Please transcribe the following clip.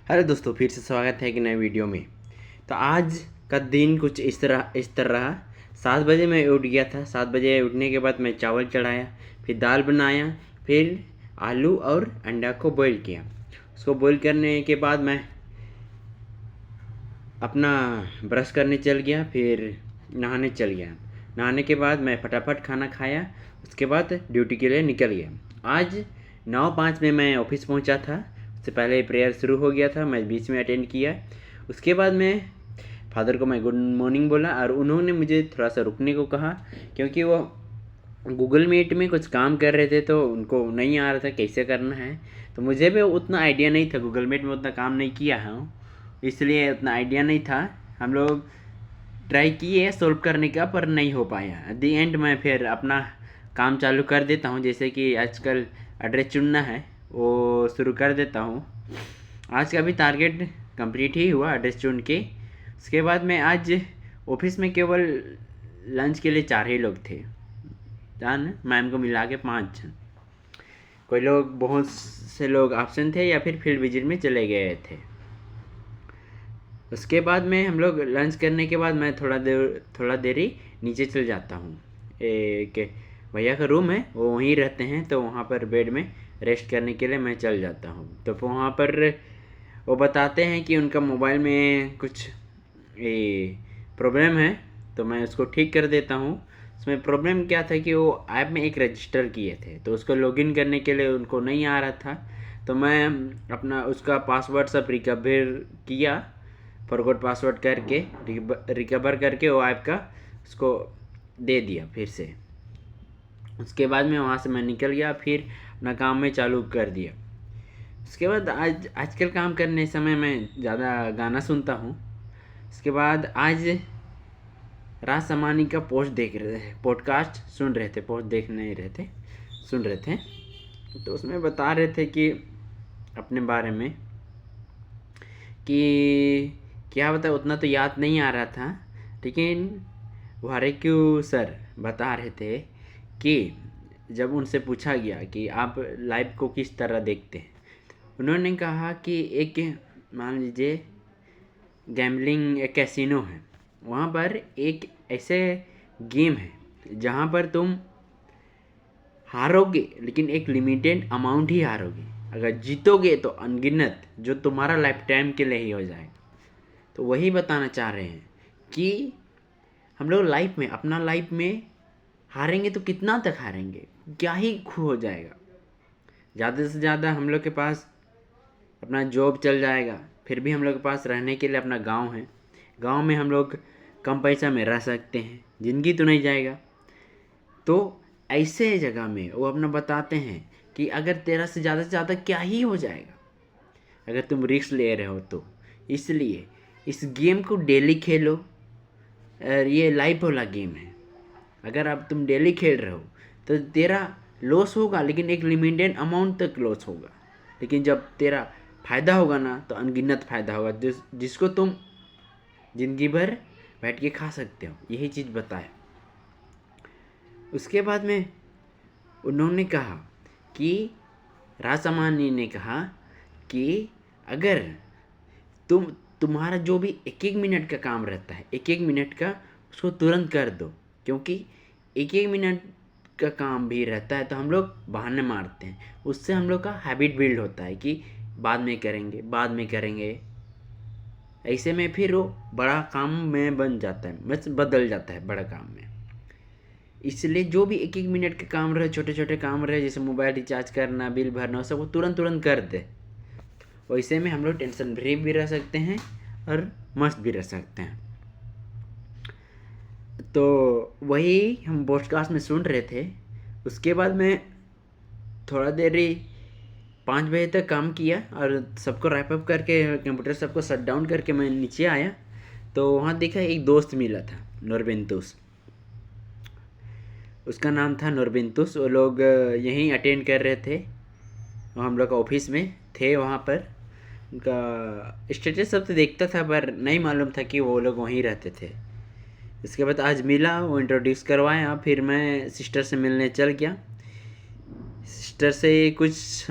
Hello दोस्तों, फिर से स्वागत है एक नए वीडियो में। तो आज का दिन कुछ इस तरह रहा। 7 बजे मैं उठ गया था। 7 बजे उठने के बाद मैं चावल चढ़ाया, फिर दाल बनाया, फिर आलू और अंडा को बॉईल किया। उसको बॉईल करने के बाद मैं अपना ब्रश करने चल गया, फिर नहाने चल गया। नहाने के बाद मैं फटाफट खाना खाया, उसके बाद ड्यूटी के लिए निकल गया। आज 9:05 में मैं ऑफिस पहुंचा था। उससे पहले प्रेयर शुरू हो गया था, मैं बीच में अटेंड किया। उसके बाद मैं फादर को मैं गुड मॉर्निंग बोला और उन्होंने मुझे थोड़ा सा रुकने को कहा, क्योंकि वो गूगल मीट में कुछ काम कर रहे थे तो उनको नहीं आ रहा था कैसे करना है। तो मुझे भी उतना आइडिया नहीं था, गूगल मीट में उतना काम नहीं किया हूँ, इसलिए उतना आइडिया नहीं था। हम लोग ट्राई किए सॉल्व करने का पर नहीं हो पाया। एट दी एंड मैं फिर अपना काम चालू कर देता हूँ, जैसे कि आजकल एड्रेस चुनना है वो शुरू कर देता हूँ। आज का भी टारगेट कंप्लीट ही हुआ एड्रेस चुन के। उसके बाद मैं आज ऑफिस में केवल लंच के लिए 4 ही लोग थे, जान मैम को मिला के 5 जन। कोई लोग, बहुत से लोग एब्सेंट थे या फिर फील्ड विजिट में चले गए थे। उसके बाद में हम लोग लंच करने के बाद मैं थोड़ा देरी नीचे चल जाता हूँ। एक भैया का रूम है, वो वहीं रहते हैं, तो वहाँ पर बेड में रेस्ट करने के लिए मैं चल जाता हूँ। तो वहाँ पर वो बताते हैं कि उनका मोबाइल में कुछ ये प्रॉब्लम है, तो मैं उसको ठीक कर देता हूँ। उसमें प्रॉब्लम क्या था कि वो ऐप में एक रजिस्टर किए थे, तो उसको लॉगिन करने के लिए उनको नहीं आ रहा था। तो मैं अपना उसका पासवर्ड सब रिकवर किया, फॉरगॉट पासवर्ड करके रिकवर करके वो ऐप का उसको दे दिया फिर से। उसके बाद में वहाँ से मैं निकल गया, फिर अपना काम में चालू कर दिया। उसके बाद आजकल काम करने समय मैं ज़्यादा गाना सुनता हूँ। उसके बाद आज राज समानी का पॉडकास्ट सुन रहे थे, पोस्ट देख नहीं रहे थे, सुन रहे थे। तो उसमें बता रहे थे कि अपने बारे में कि क्या बता, उतना तो याद नहीं आ रहा था, लेकिन वारेक्यू सर बता रहे थे कि जब उनसे पूछा गया कि आप लाइफ को किस तरह देखते हैं, उन्होंने कहा कि एक, मान लीजिए गैम्बलिंग एक कैसीनो है, वहाँ पर एक ऐसे गेम है जहाँ पर तुम हारोगे लेकिन एक लिमिटेड अमाउंट ही हारोगे, अगर जीतोगे तो अनगिनत, जो तुम्हारा लाइफ टाइम के लिए ही हो जाएगा। तो वही बताना चाह रहे हैं कि हम लोग लाइफ में, अपना लाइफ में हारेंगे तो कितना तक हारेंगे, क्या ही खो हो जाएगा। ज़्यादा से ज़्यादा हम लोग के पास अपना जॉब चल जाएगा, फिर भी हम लोग के पास रहने के लिए अपना गांव है। गांव में हम लोग कम पैसा में रह सकते हैं, ज़िंदगी तो नहीं जाएगा। तो ऐसे जगह में वो अपना बताते हैं कि अगर तेरा से ज़्यादा क्या ही हो जाएगा अगर तुम रिस्क ले रहे हो तो। इसलिए इस गेम को डेली खेलो, और ये लाइफ वाला गेम है। अगर अब तुम डेली खेल रहे हो तो तेरा लॉस होगा, लेकिन एक लिमिटेड अमाउंट तक लॉस होगा, लेकिन जब तेरा फ़ायदा होगा ना तो अनगिनत फ़ायदा होगा, जिसको तुम ज़िंदगी भर बैठ के खा सकते हो। यही चीज़ बताया। उसके बाद में उन्होंने कहा कि राजसामानी ने कहा कि अगर तुम्हारा जो भी एक एक मिनट का काम रहता है, एक एक मिनट का, उसको तुरंत कर दो, क्योंकि एक एक मिनट का काम भी रहता है तो हम लोग बहाने मारते हैं, उससे हम लोग का हैबिट बिल्ड होता है कि बाद में करेंगे, बाद में करेंगे। ऐसे में फिर वो बड़ा काम में बन जाता है, बदल जाता है बड़ा काम में। इसलिए जो भी एक एक मिनट के काम रहे, छोटे छोटे काम रहे, जैसे मोबाइल रिचार्ज करना, बिल भरना, सब वो तुरंत तुरंत कर दे। वैसे में हम लोग टेंशन फ्री भी रह सकते हैं और मस्त भी रह सकते हैं। तो वही हम पॉडकास्ट में सुन रहे थे। उसके बाद मैं थोड़ा देर 5 बजे तक काम किया और सबको रैप अप करके, कंप्यूटर सबको शट डाउन करके मैं नीचे आया। तो वहाँ देखा एक दोस्त मिला था, नॉर्बेंतुस, उसका नाम था नॉर्बेंतुस। वो लोग यहीं अटेंड कर रहे थे, हम लोग ऑफिस में थे वहाँ पर। उनका स्टेटस सब तो देखता था पर नहीं मालूम था कि वो लोग वहीं रहते थे। इसके बाद आज मिला, वो इंट्रोड्यूस करवाया, फिर मैं सिस्टर से मिलने चल गया। सिस्टर से कुछ